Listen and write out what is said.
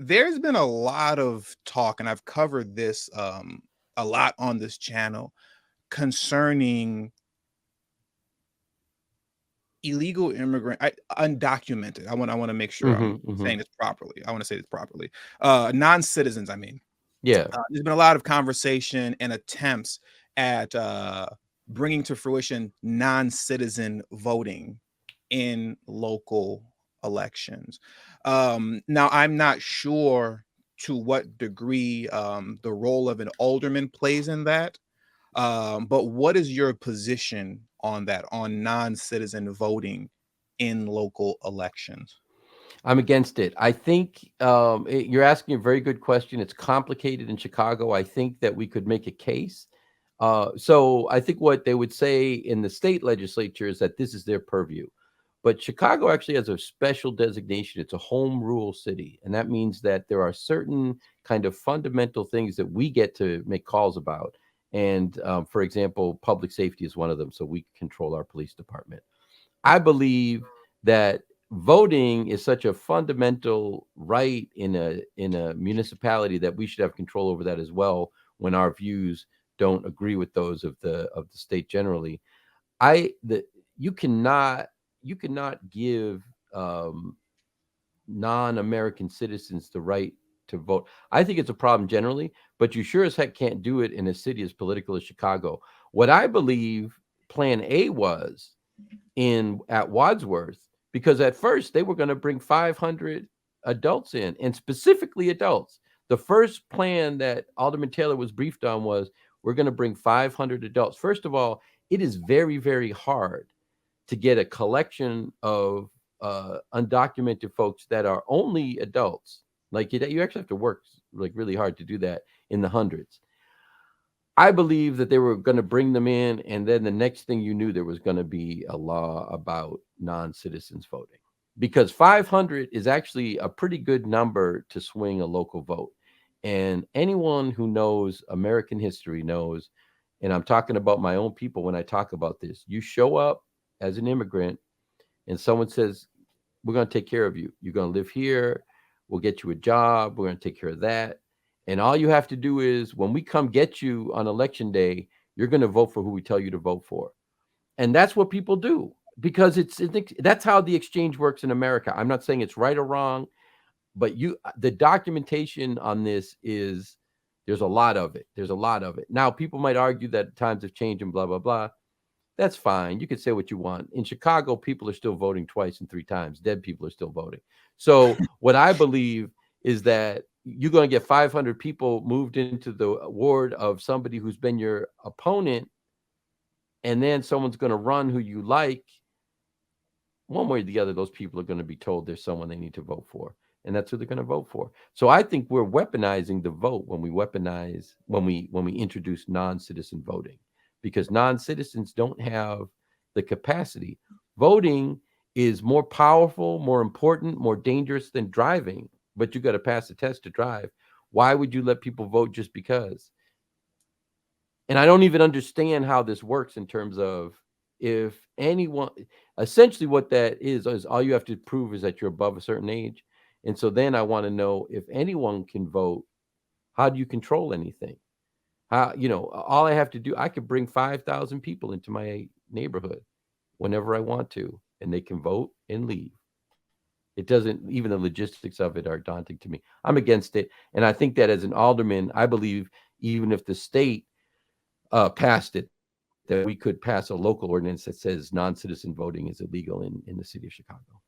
there's been a lot of talk, and I've covered this a lot on this channel concerning illegal immigrant, undocumented. I want to make sure I'm saying this properly. I want to say this properly. Non-citizens, I mean. Yeah. There's been a lot of conversation and attempts at bringing to fruition non-citizen voting in local elections. Now, I'm not sure to what degree the role of an alderman plays in that. But what is your position on that, on non-citizen voting in local elections? I'm against it. I think you're asking a very good question. It's complicated in Chicago. I think that we could make a case. So I think what they would say in the state legislature is that this is their purview. But Chicago actually has a special designation. It's a home rule city. And that means that there are certain kind of fundamental things that we get to make calls about. And for example, public safety is one of them. So we control our police department. I believe that voting is such a fundamental right in a municipality that we should have control over that as well when our views don't agree with those of the state generally. I the you cannot give non-American citizens the right to vote. I think it's a problem generally, but you sure as heck can't do it in a city as political as Chicago. What I believe Plan A was in at Wadsworth, because at first they were going to bring 500 adults in, and specifically adults. The first plan that Alderman Taylor was briefed on was we're going to bring 500 adults. First of all, it is very, very hard to get a collection of undocumented folks that are only adults. Like you actually have to work like really hard to do that in the hundreds. I believe that they were going to bring them in, and then the next thing you knew, there was going to be a law about non-citizens voting, because 500 is actually a pretty good number to swing a local vote. And anyone who knows American history knows, and I'm talking about my own people when I talk about this, you show up as an immigrant and someone says, we're going to take care of you. You're going to live here. We'll get you a job. We're going to take care of that. And all you have to do is when we come get you on election day, you're going to vote for who we tell you to vote for. And that's what people do, because that's how the exchange works in America. I'm not saying it's right or wrong, but the documentation on this is there's a lot of it. There's a lot of it. Now, people might argue that times have changed and blah, blah, blah. That's fine. You can say what you want. In Chicago, people are still voting twice and three times. Dead people are still voting. So what I believe is that you're going to get 500 people moved into the ward of somebody who's been your opponent, and then someone's going to run who you like. One way or the other, those people are going to be told there's someone they need to vote for, and that's who they're going to vote for. So I think we're weaponizing the vote when we introduce non-citizen voting, because non-citizens don't have the capacity. Voting is more powerful, more important, more dangerous than driving, but you got to pass a test to drive. Why would you let people vote just because? And I don't even understand how this works in terms of if anyone, essentially what that is all you have to prove is that you're above a certain age. And so then I want to know, if anyone can vote, how do you control anything? How, all I have to do, I could bring 5,000 people into my neighborhood whenever I want to, and they can vote and leave. It doesn't, even the logistics of it are daunting to me. I'm against it. And I think that as an alderman, I believe even if the state passed it, that we could pass a local ordinance that says non-citizen voting is illegal in the city of Chicago.